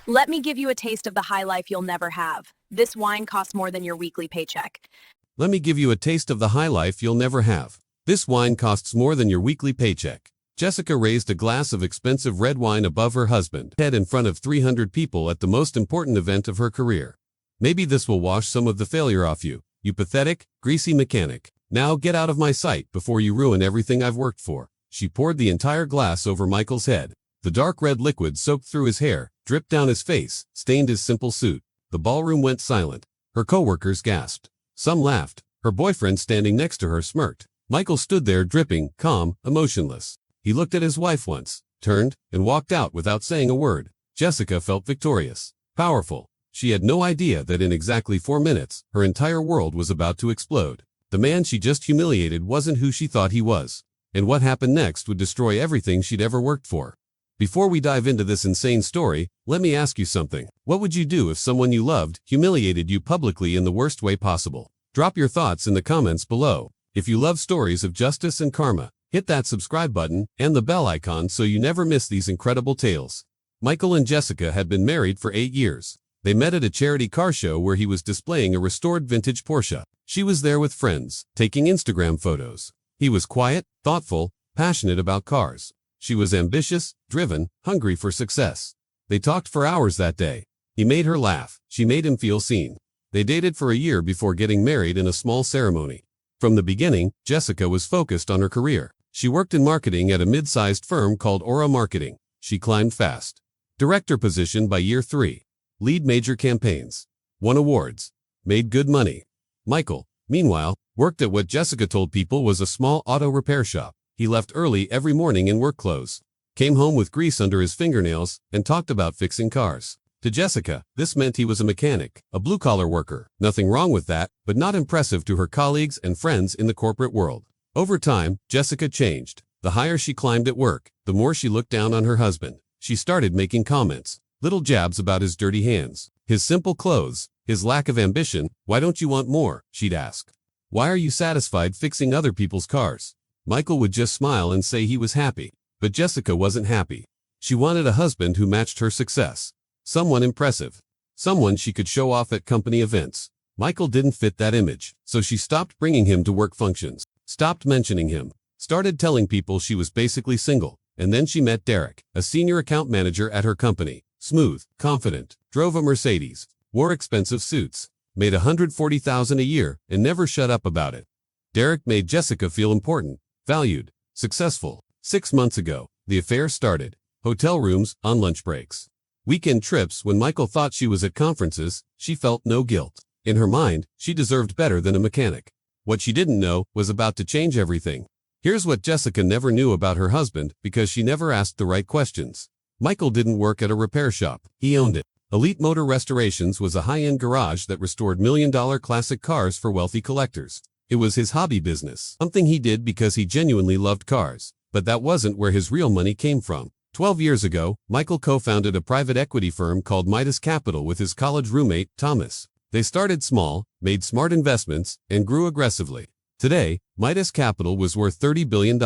Let me give you a taste of the high life you'll never have. This wine costs more than your weekly paycheck. Let me give you a taste of the high life you'll never have. This wine costs more than your weekly paycheck. Jessica raised a glass of expensive red wine above her husband's head in front of 300 people at the most important event of her career. Maybe this will wash some of the failure off you, you pathetic, greasy mechanic. Now get out of my sight before you ruin everything I've worked for. She poured the entire glass over Michael's head. The dark red liquid soaked through his hair, dripped down his face, stained his simple suit. The ballroom went silent. Her coworkers gasped. Some laughed. Her boyfriend standing next to her smirked. Michael stood there dripping, calm, emotionless. He looked at his wife once, turned, and walked out without saying a word. Jessica felt victorious, powerful. She had no idea that in exactly 4 minutes, her entire world was about to explode. The man she just humiliated wasn't who she thought he was. And what happened next would destroy everything she'd ever worked for. Before we dive into this insane story, let me ask you something. What would you do if someone you loved humiliated you publicly in the worst way possible? Drop your thoughts in the comments below. If you love stories of justice and karma, hit that subscribe button and the bell icon so you never miss these incredible tales. Michael and Jessica had been married for 8 years. They met at a charity car show where he was displaying a restored vintage Porsche. She was there with friends, taking Instagram photos. He was quiet, thoughtful, passionate about cars. She was ambitious, driven, hungry for success. They talked for hours that day. He made her laugh. She made him feel seen. They dated for a year before getting married in a small ceremony. From the beginning, Jessica was focused on her career. She worked in marketing at a mid-sized firm called Aura Marketing. She climbed fast. Director position by year 3. Lead major campaigns. Won awards. Made good money. Michael, meanwhile, worked at what Jessica told people was a small auto repair shop. He left early every morning in work clothes, came home with grease under his fingernails, and talked about fixing cars. To Jessica, this meant he was a mechanic, a blue-collar worker. Nothing wrong with that, but not impressive to her colleagues and friends in the corporate world. Over time, Jessica changed. The higher she climbed at work, the more she looked down on her husband. She started making comments, little jabs about his dirty hands, his simple clothes, his lack of ambition. Why don't you want more? She'd ask. Why are you satisfied fixing other people's cars? Michael would just smile and say he was happy. But Jessica wasn't happy. She wanted a husband who matched her success. Someone impressive. Someone she could show off at company events. Michael didn't fit that image, so she stopped bringing him to work functions. Stopped mentioning him. Started telling people she was basically single. And then she met Derek, a senior account manager at her company. Smooth, confident, drove a Mercedes, wore expensive suits, made $140,000 a year, and never shut up about it. Derek made Jessica feel important, valued, successful. 6 months ago, the affair started. Hotel rooms, on lunch breaks. Weekend trips. When Michael thought she was at conferences, she felt no guilt. In her mind, she deserved better than a mechanic. What she didn't know was about to change everything. Here's what Jessica never knew about her husband because she never asked the right questions. Michael didn't work at a repair shop. He owned it. Elite Motor Restorations was a high-end garage that restored million-dollar classic cars for wealthy collectors. It was his hobby business, something he did because he genuinely loved cars. But that wasn't where his real money came from. 12 years ago, Michael co-founded a private equity firm called Midas Capital with his college roommate, Thomas. They started small, made smart investments, and grew aggressively. Today, Midas Capital was worth $30 billion.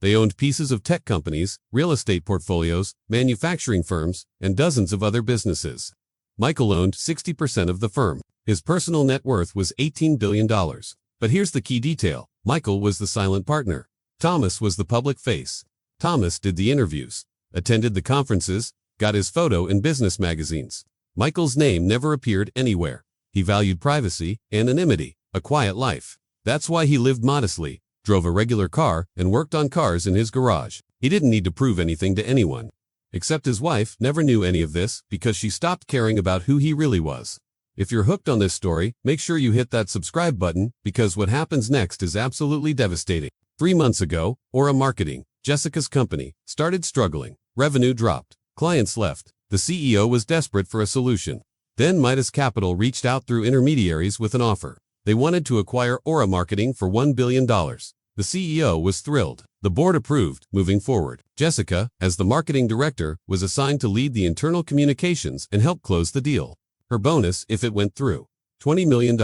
They owned pieces of tech companies, real estate portfolios, manufacturing firms, and dozens of other businesses. Michael owned 60% of the firm. His personal net worth was $18 billion. But here's the key detail. Michael was the silent partner. Thomas was the public face. Thomas did the interviews, attended the conferences, got his photo in business magazines. Michael's name never appeared anywhere. He valued privacy, anonymity, a quiet life. That's why he lived modestly, drove a regular car, and worked on cars in his garage. He didn't need to prove anything to anyone. Except his wife never knew any of this because she stopped caring about who he really was. If you're hooked on this story, make sure you hit that subscribe button because what happens next is absolutely devastating. 3 months ago, Aura Marketing, Jessica's company, started struggling. Revenue dropped. Clients left. The CEO was desperate for a solution. Then Midas Capital reached out through intermediaries with an offer. They wanted to acquire Aura Marketing for $1 billion. The CEO was thrilled. The board approved, moving forward. Jessica, as the marketing director, was assigned to lead the internal communications and help close the deal. Her bonus, if it went through, $20 million.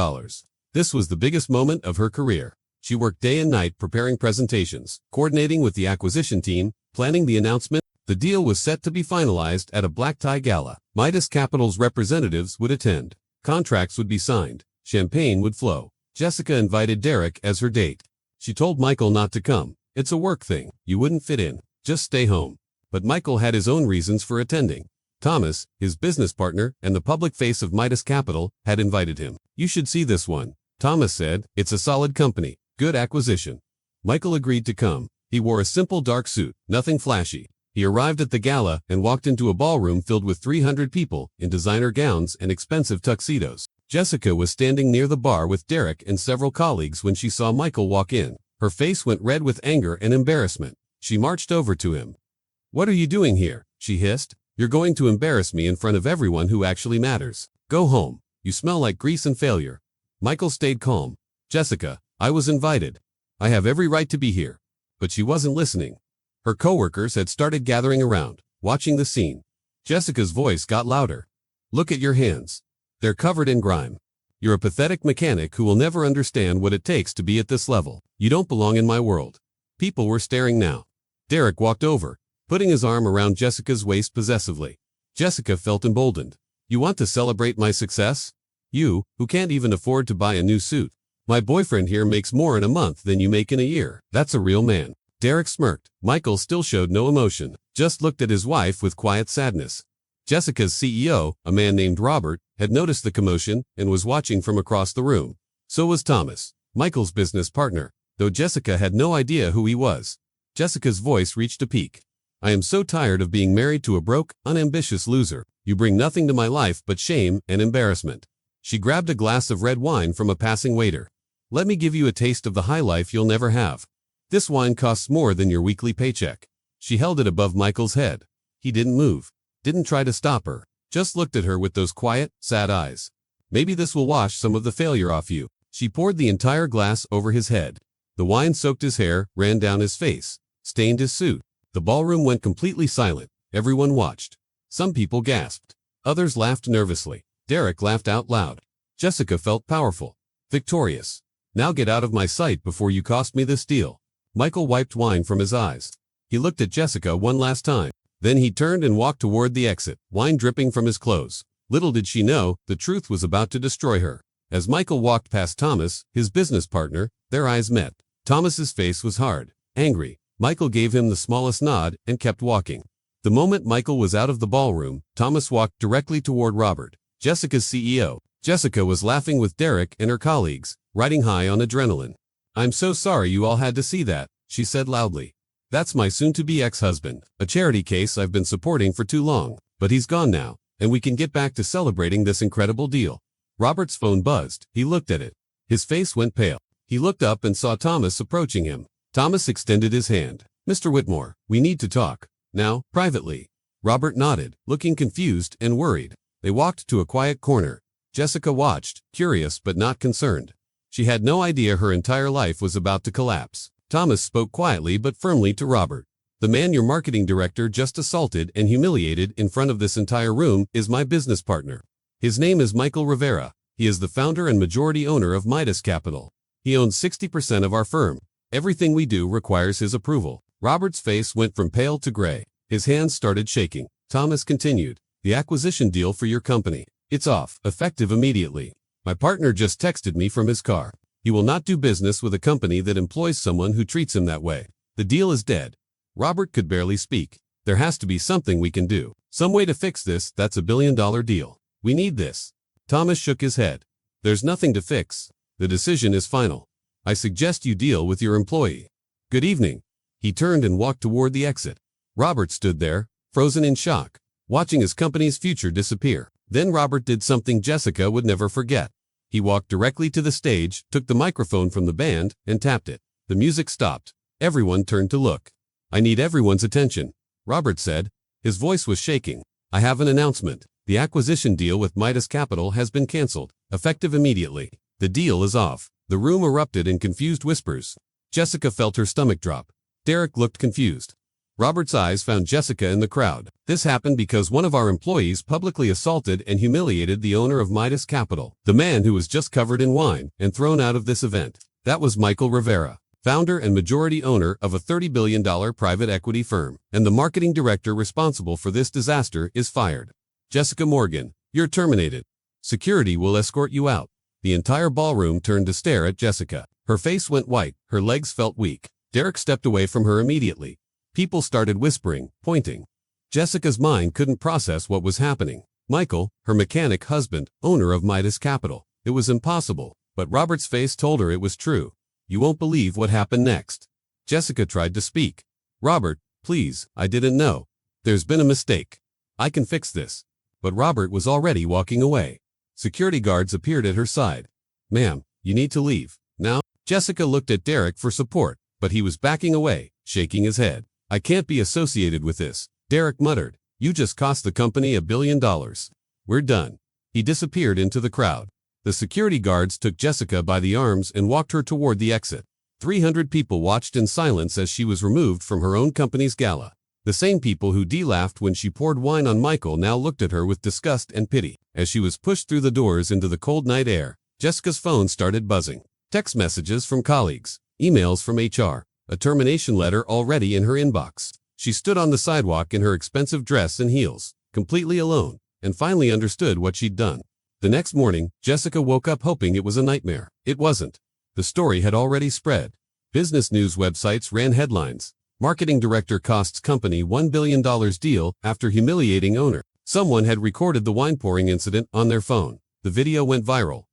This was the biggest moment of her career. She worked day and night preparing presentations, coordinating with the acquisition team, planning the announcement. The deal was set to be finalized at a black tie gala. Midas Capital's representatives would attend. Contracts would be signed. Champagne would flow. Jessica invited Derek as her date. She told Michael not to come. It's a work thing. You wouldn't fit in. Just stay home. But Michael had his own reasons for attending. Thomas, his business partner and the public face of Midas Capital, had invited him. You should see this one, Thomas said. It's a solid company. Good acquisition. Michael agreed to come. He wore a simple dark suit, nothing flashy. He arrived at the gala and walked into a ballroom filled with 300 people in designer gowns and expensive tuxedos. Jessica was standing near the bar with Derek and several colleagues when she saw Michael walk in. Her face went red with anger and embarrassment. She marched over to him. "What are you doing here?" she hissed. "You're going to embarrass me in front of everyone who actually matters. Go home. You smell like grease and failure." Michael stayed calm. "Jessica, I was invited. I have every right to be here." But she wasn't listening. Her coworkers had started gathering around, watching the scene. Jessica's voice got louder. "Look at your hands. They're covered in grime. You're a pathetic mechanic who will never understand what it takes to be at this level. You don't belong in my world." People were staring now. Derek walked over, putting his arm around Jessica's waist possessively. Jessica felt emboldened. "You want to celebrate my success? You, who can't even afford to buy a new suit. My boyfriend here makes more in a month than you make in a year. That's a real man." Derek smirked. Michael still showed no emotion, just looked at his wife with quiet sadness. Jessica's CEO, a man named Robert, had noticed the commotion and was watching from across the room. So was Thomas, Michael's business partner, though Jessica had no idea who he was. Jessica's voice reached a peak. "I am so tired of being married to a broke, unambitious loser. You bring nothing to my life but shame and embarrassment." She grabbed a glass of red wine from a passing waiter. "Let me give you a taste of the high life you'll never have. This wine costs more than your weekly paycheck." She held it above Michael's head. He didn't move, didn't try to stop her, just looked at her with those quiet, sad eyes. "Maybe this will wash some of the failure off you." She poured the entire glass over his head. The wine soaked his hair, ran down his face, stained his suit. The ballroom went completely silent. Everyone watched. Some people gasped. Others laughed nervously. Derek laughed out loud. Jessica felt powerful, victorious. "Now get out of my sight before you cost me this deal." Michael wiped wine from his eyes. He looked at Jessica one last time. Then he turned and walked toward the exit, wine dripping from his clothes. Little did she know, the truth was about to destroy her. As Michael walked past Thomas, his business partner, their eyes met. Thomas's face was hard, angry. Michael gave him the smallest nod and kept walking. The moment Michael was out of the ballroom, Thomas walked directly toward Robert, Jessica's CEO. Jessica was laughing with Derek and her colleagues, riding high on adrenaline. "I'm so sorry you all had to see that," she said loudly. "That's my soon-to-be ex-husband, a charity case I've been supporting for too long. But he's gone now, and we can get back to celebrating this incredible deal." Robert's phone buzzed. He looked at it. His face went pale. He looked up and saw Thomas approaching him. Thomas extended his hand. "Mr. Whitmore, we need to talk. Now, privately." Robert nodded, looking confused and worried. They walked to a quiet corner. Jessica watched, curious but not concerned. She had no idea her entire life was about to collapse. Thomas spoke quietly but firmly to Robert. "The man your marketing director just assaulted and humiliated in front of this entire room is my business partner. His name is Michael Rivera. He is the founder and majority owner of Midas Capital. He owns 60% of our firm. Everything we do requires his approval." Robert's face went from pale to gray. His hands started shaking. Thomas continued, "The acquisition deal for your company. It's off, effective immediately. My partner just texted me from his car. He will not do business with a company that employs someone who treats him that way. The deal is dead." Robert could barely speak. "There has to be something we can do. Some way to fix this. That's $1 billion deal. We need this." Thomas shook his head. "There's nothing to fix. The decision is final. I suggest you deal with your employee. Good evening." He turned and walked toward the exit. Robert stood there, frozen in shock, watching his company's future disappear. Then Robert did something Jessica would never forget. He walked directly to the stage, took the microphone from the band, and tapped it. The music stopped. Everyone turned to look. "I need everyone's attention," Robert said. His voice was shaking. "I have an announcement. The acquisition deal with Midas Capital has been canceled, effective immediately. The deal is off." The room erupted in confused whispers. Jessica felt her stomach drop. Derek looked confused. Robert's eyes found Jessica in the crowd. "This happened because one of our employees publicly assaulted and humiliated the owner of Midas Capital, the man who was just covered in wine and thrown out of this event. That was Michael Rivera. founder and majority owner of a $30 billion private equity firm, and the marketing director responsible for this disaster, is fired. Jessica Morgan, you're terminated. Security will escort you out. The entire ballroom turned to stare at Jessica. Her face went white, her legs felt weak. Derek stepped away from her immediately. People started whispering, pointing. Jessica's mind couldn't process what was happening. Michael, her mechanic husband, owner of Midas Capital. It was impossible, but Robert's face told her it was true. You won't believe what happened next. Jessica tried to speak. Robert, please, I didn't know. There's been a mistake. I can fix this. But Robert was already walking away. Security guards appeared at her side. Ma'am, you need to leave. Now? Jessica looked at Derek for support, but he was backing away, shaking his head. I can't be associated with this, Derek muttered. You just cost the company $1 billion. We're done. He disappeared into the crowd. The security guards took Jessica by the arms and walked her toward the exit. 300 people watched in silence as she was removed from her own company's gala. The same people who laughed when she poured wine on Michael now looked at her with disgust and pity. As she was pushed through the doors into the cold night air, Jessica's phone started buzzing. Text messages from colleagues, emails from HR, a termination letter already in her inbox. She stood on the sidewalk in her expensive dress and heels, completely alone, and finally understood what she'd done. The next morning, Jessica woke up hoping it was a nightmare. It wasn't. The story had already spread. Business news websites ran headlines. Marketing director costs company $1 billion deal after humiliating owner. Someone had recorded the wine pouring incident on their phone. The video went viral.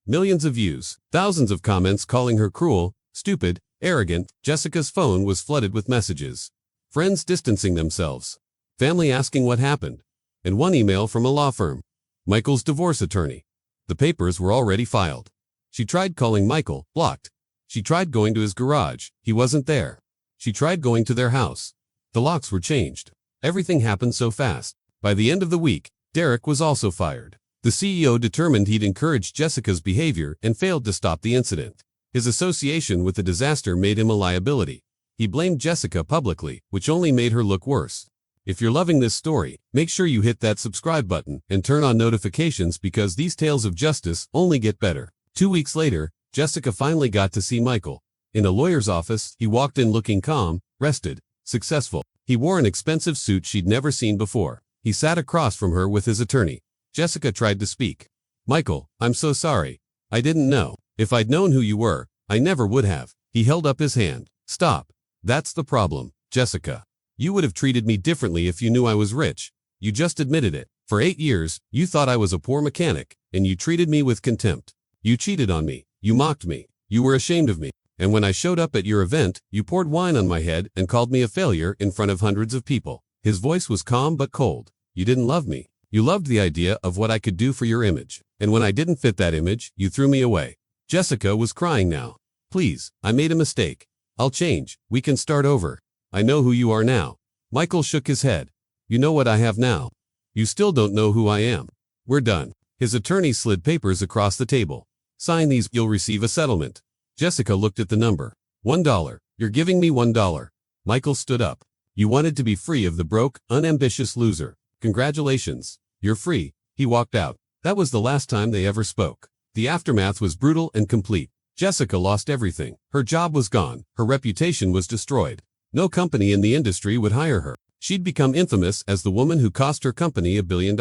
Millions of views, thousands of comments calling her cruel, stupid, arrogant. Jessica's phone was flooded with messages. Friends distancing themselves. Family asking what happened. And one email from a law firm. Michael's divorce attorney. The papers were already filed. She tried calling Michael, blocked. She tried going to his garage. He wasn't there. She tried going to their house. The locks were changed. Everything happened so fast. By the end of the week, Derek was also fired. The CEO determined he'd encouraged Jessica's behavior and failed to stop the incident. His association with the disaster made him a liability. He blamed Jessica publicly, which only made her look worse. If you're loving this story, make sure you hit that subscribe button and turn on notifications because these tales of justice only get better. 2 weeks later, Jessica finally got to see Michael. In a lawyer's office, he walked in looking calm, rested, successful. He wore an expensive suit she'd never seen before. He sat across from her with his attorney. Jessica tried to speak. Michael, I'm so sorry. I didn't know. If I'd known who you were, I never would have. He held up his hand. Stop. That's the problem, Jessica. You would have treated me differently if you knew I was rich. You just admitted it. For 8 years, you thought I was a poor mechanic, and you treated me with contempt. You cheated on me. You mocked me. You were ashamed of me. And when I showed up at your event, you poured wine on my head and called me a failure in front of hundreds of people. His voice was calm but cold. You didn't love me. You loved the idea of what I could do for your image. And when I didn't fit that image, you threw me away. Jessica was crying now. Please, I made a mistake. I'll change. We can start over. I know who you are now. Michael shook his head. You know what I have now. You still don't know who I am. We're done. His attorney slid papers across the table. Sign these, you'll receive a settlement. Jessica looked at the number. $1. You're giving me $1. Michael stood up. You wanted to be free of the broke, unambitious loser. Congratulations. You're free. He walked out. That was the last time they ever spoke. The aftermath was brutal and complete. Jessica lost everything. Her job was gone. Her reputation was destroyed. No company in the industry would hire her. She'd become infamous as the woman who cost her company $1 billion.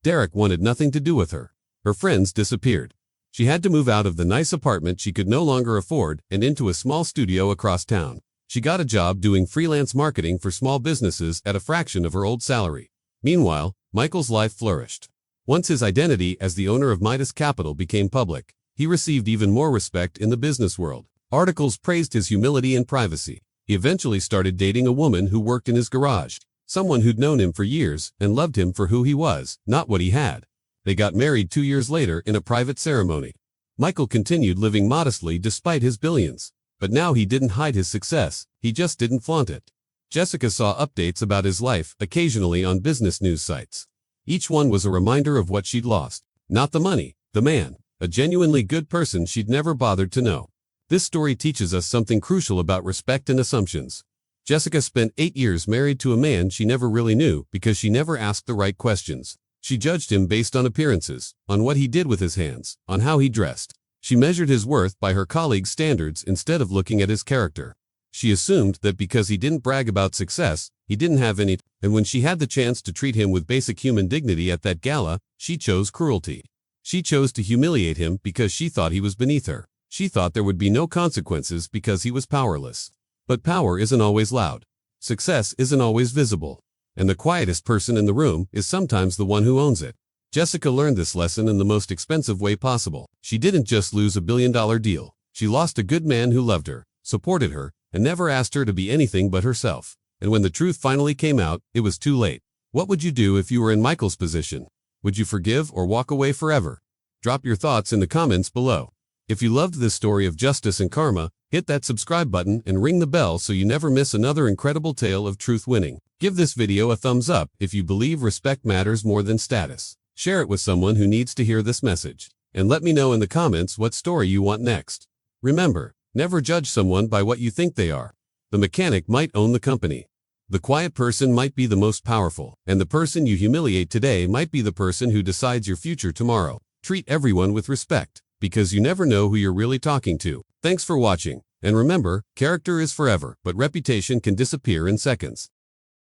Derek wanted nothing to do with her. Her friends disappeared. She had to move out of the nice apartment she could no longer afford and into a small studio across town. She got a job doing freelance marketing for small businesses at a fraction of her old salary. Meanwhile, Michael's life flourished. Once his identity as the owner of Midas Capital became public, he received even more respect in the business world. Articles praised his humility and privacy. He eventually started dating a woman who worked in his garage, someone who'd known him for years and loved him for who he was, not what he had. They got married 2 years later in a private ceremony. Michael continued living modestly despite his billions. But now he didn't hide his success, he just didn't flaunt it. Jessica saw updates about his life occasionally on business news sites. Each one was a reminder of what she'd lost. Not the money, the man, a genuinely good person she'd never bothered to know. This story teaches us something crucial about respect and assumptions. Jessica spent 8 years married to a man she never really knew because she never asked the right questions. She judged him based on appearances, on what he did with his hands, on how he dressed. She measured his worth by her colleagues' standards instead of looking at his character. She assumed that because he didn't brag about success, he didn't have any, and when she had the chance to treat him with basic human dignity at that gala, she chose cruelty. She chose to humiliate him because she thought he was beneath her. She thought there would be no consequences because he was powerless. But power isn't always loud. Success isn't always visible. And the quietest person in the room is sometimes the one who owns it. Jessica learned this lesson in the most expensive way possible. She didn't just lose $1 billion deal. She lost a good man who loved her, supported her, and never asked her to be anything but herself. And when the truth finally came out, it was too late. What would you do if you were in Michael's position? Would you forgive or walk away forever? Drop your thoughts in the comments below. If you loved this story of justice and karma, hit that subscribe button and ring the bell so you never miss another incredible tale of truth winning. Give this video a thumbs up if you believe respect matters more than status. Share it with someone who needs to hear this message. And let me know in the comments what story you want next. Remember, never judge someone by what you think they are. The mechanic might own the company. The quiet person might be the most powerful, and the person you humiliate today might be the person who decides your future tomorrow. Treat everyone with respect, because you never know who you're really talking to. Thanks for watching, and remember, character is forever, but reputation can disappear in seconds.